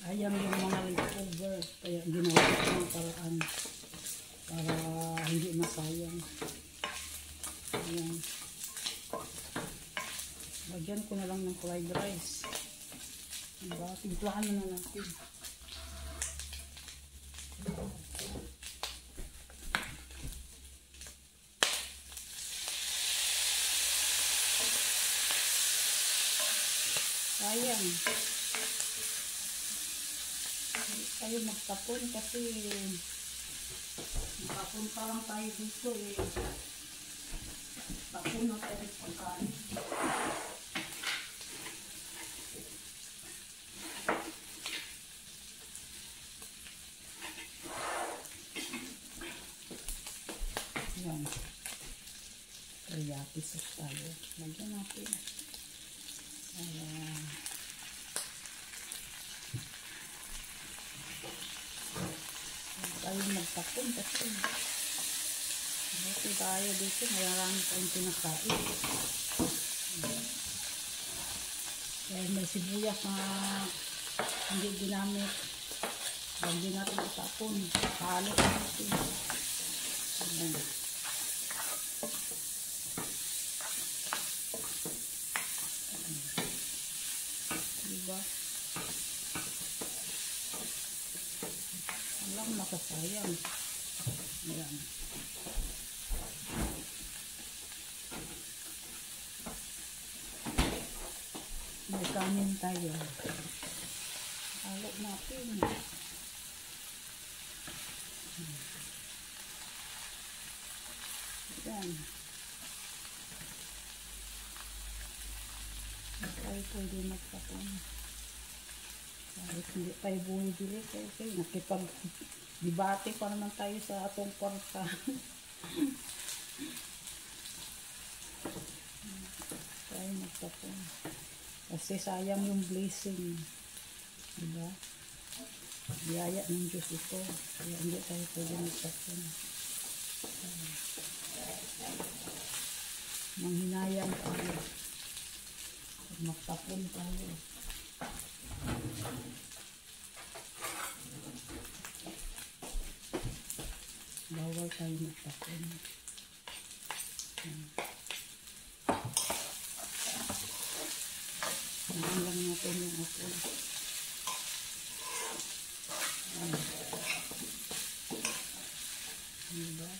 Sayang yung mga leftover. Kaya ginawa ko ng paraan para hindi masayang. Ayan. Lagyan ko na lang ng fried rice. Diba? Timplahan na natin. Sayang. Hindi tayo magtapon kasi nakapunta lang tayo dito eh. Tapon na tayo pagkain. Yan. Teriyaki sauce tayo. Lagyan natin. Ayan. Tayo magtapon kasi buti tayo dito. Marami tayong pinakain. Dahil may sibuyas na hindi ginamit. Lagyan natin itapon. Halot natin. Ayan. Diba? Walang makasayang. Ayan. May kanin tayo. Halo natin. Ayan. Tayo pwede magtapon. Kahit hindi tayo bumibili kasi nakipag-debate pa naman tayo sa atong kwarta. Tayo magtapon. Kasi sayang yung blessing. Diba? Biyaya ng Diyos ito. Kaya hindi tayo pwede magtapon. Manghinayang tayo. Magtapon tayo. Bawal tayo magtapon. Ayan lang natin yung apple. Diba?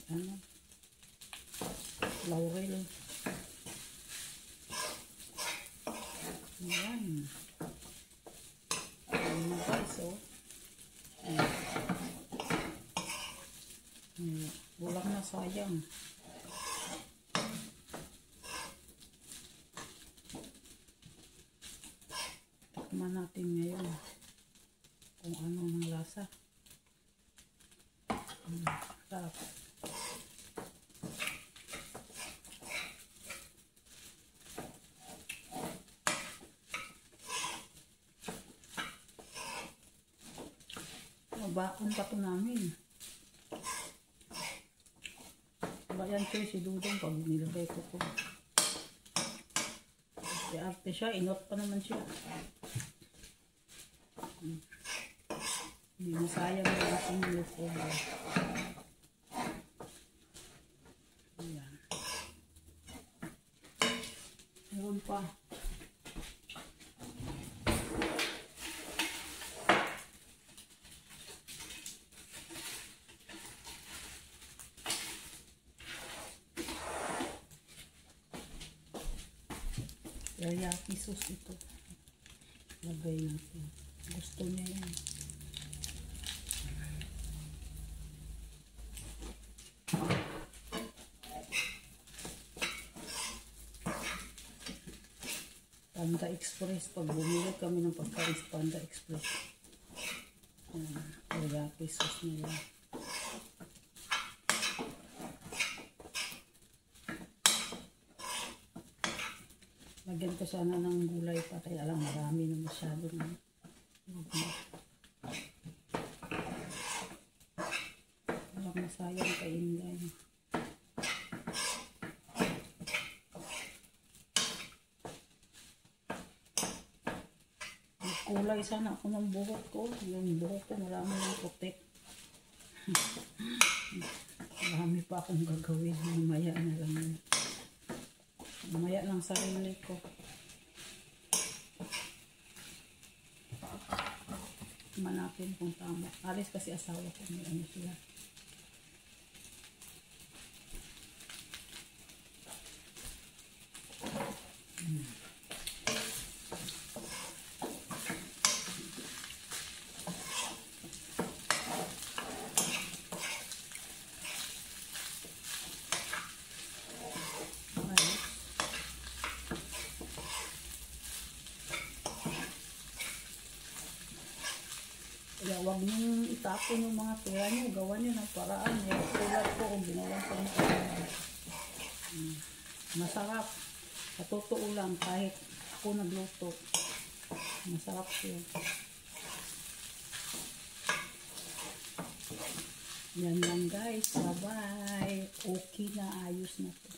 Ano? Laurel. Ayan. Ayan na guys, oh. Walang na sayang. Tikman natin ngayon kung ano ng lasa. Sarap. Baon pa ito namin. Bayan ko si Dudong pag nilagay ko po. Si arte siya, inot pa naman siya. Hindi masayang na ating leftover. Ayan. Meron pa. Teriyaki sauce ito. Lagay natin. Gusto niya yan. Panda Express. Pag bumili kami ng pagkain Panda Express. Teriyaki sauce nila. Lagyan ko sana ng gulay pa, kaya lang marami na masyado na. Walang masayang kaingay. Kulay sana ako ng buhok ko. Yung buhok ko marami ng puti. Marami pa akong gagawin. Mamaya na lang. Mamaya lang sarili ko. Manapin kung tama. Alis kasi asawa ko. May ano sila. Kaya huwag niyong itapon yung mga pera niyo. Gawa niyo ng paraan. Tulad ko kung ginawa ko ng paraan. Masarap. Sa totoo lang, kahit ako nagluto. Masarap yun. Yan lang guys. Bye-bye. Okay na. Ayos na po.